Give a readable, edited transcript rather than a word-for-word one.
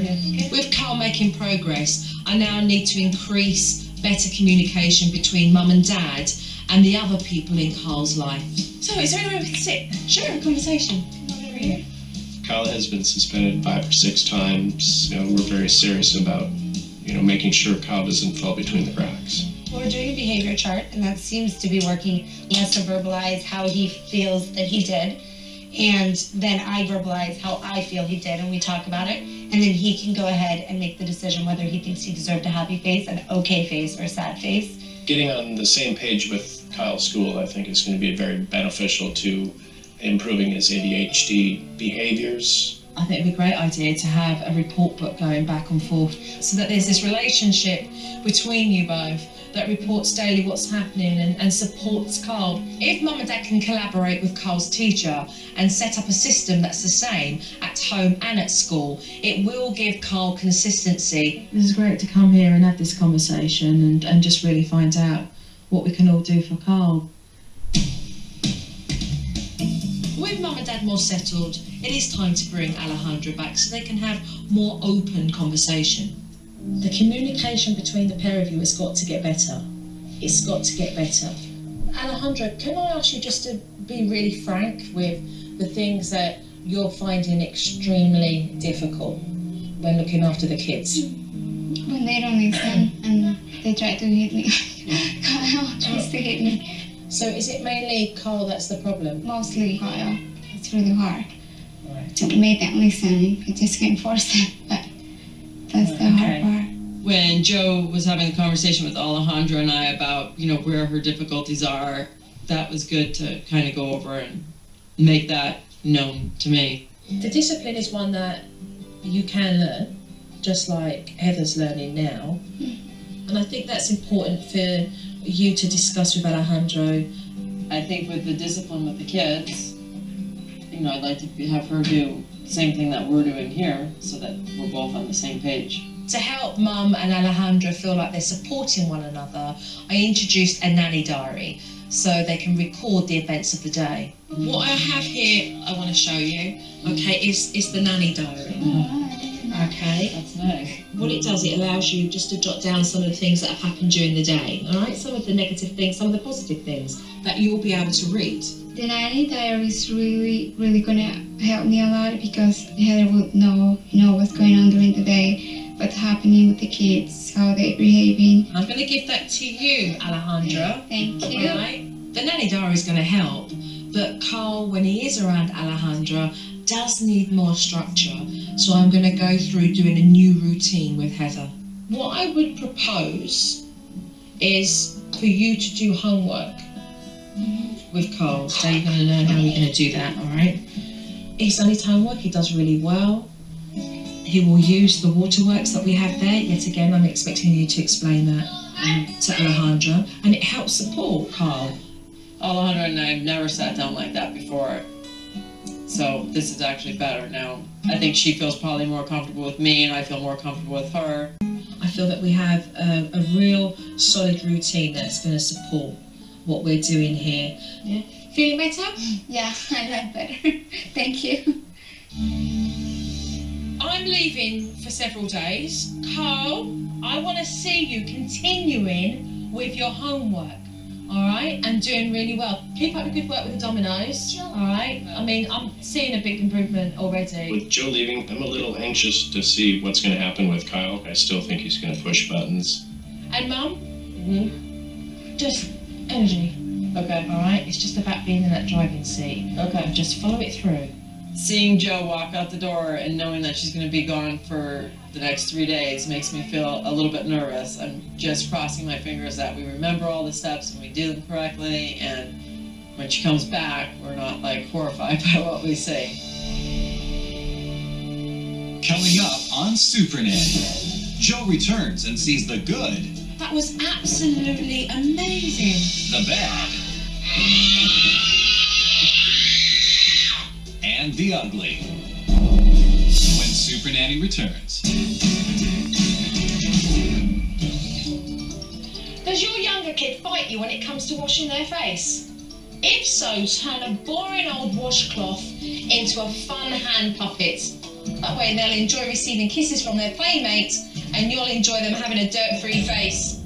Brilliant. With Carl making progress, I now need to increase better communication between mum and dad and the other people in Carl's life. So, is there anywhere we can sit? Sure, a conversation. Kyle has been suspended 5 or 6 times. We're very serious about, making sure Kyle doesn't fall between the cracks. We're doing a behavior chart, and that seems to be working. He has to verbalize how he feels that he did, and then I verbalize how I feel he did, and we talk about it, and then he can go ahead and make the decision whether he thinks he deserved a happy face, an okay face, or a sad face. Getting on the same page with Kyle's school, I think, is going to be very beneficial to improving his ADHD behaviors. I think it'd be a great idea to have a report book going back and forth so that there's this relationship between you both that reports daily what's happening and supports Carl. If mum and dad can collaborate with Carl's teacher and set up a system that's the same at home and at school, it will give Carl consistency. This is great to come here and have this conversation and just really find out what we can all do for Carl. With mum and dad more settled, it is time to bring Alejandra back so they can have more open conversation. The communication between the pair of you has got to get better. It's got to get better. Alejandra, can I ask you just to be really frank with the things that you're finding extremely difficult when looking after the kids? When they don't listen and they try to hit me. Kyle tries to hit me. So is it mainly Carl that's the problem? Mostly Kyle. It's really hard to make them listen. You just can't force them, but that's the hard part. When Joe was having a conversation with Alejandra and I about, where her difficulties are, that was good to kind of go over and make that known to me. The discipline is one that you can learn, just like Heather's learning now. And I think that's important for you to discuss with Alejandro. I think with the discipline with the kids, I'd like to have her do the same thing that we're doing here so that we're both on the same page. To help Mum and Alejandra feel like they're supporting one another, I introduced a nanny diary so they can record the events of the day. What I have here, I want to show you, okay, is the nanny diary. Okay. That's nice. What it does, it allows you just to jot down some of the things that have happened during the day, all right? Some of the negative things, some of the positive things that you'll be able to read. The nanny diary is really, really going to help me a lot because Heather would know what's going on during the day, what's happening with the kids, how they're behaving. I'm going to give that to you, Alejandra. Thank you. All right? The nanny diary is going to help, but Carl, when he is around Alejandra, does need more structure, so I'm going to go through doing a new routine with Heather. What I would propose is for you to do homework with Carl, so you're going to learn how you're going to do that, all right? He's done his homework, he does really well. He will use the waterworks that we have there. Yet again, I'm expecting you to explain that to Alejandra, and it helps support Carl. Alejandra and I have never sat down like that before. So this is actually better now. I think she feels probably more comfortable with me and I feel more comfortable with her. I feel that we have a real solid routine that's going to support what we're doing here. Yeah. Feeling better? Yeah, I like better. Thank you. I'm leaving for several days. Carl, I want to see you continuing with your homework. All right, and doing really well. Keep up the good work with the dominoes. Sure. All right. I mean, I'm seeing a big improvement already. With Joe leaving, I'm a little anxious to see what's going to happen with Kyle. I still think he's going to push buttons. And Mum, just energy. Okay. All right. It's just about being in that driving seat. Okay. Just follow it through. Seeing Joe walk out the door and knowing that she's going to be gone for the next 3 days makes me feel a little bit nervous. I'm just crossing my fingers that we remember all the steps and we do them correctly, and when she comes back, we're not like horrified by what we say. Coming up on SuperNanny, Joe returns and sees the good. That was absolutely amazing. The bad. And the ugly. When SuperNanny returns. Does your younger kid fight you when it comes to washing their face? If so, turn a boring old washcloth into a fun hand puppet. That way they'll enjoy receiving kisses from their playmates and you'll enjoy them having a dirt-free face.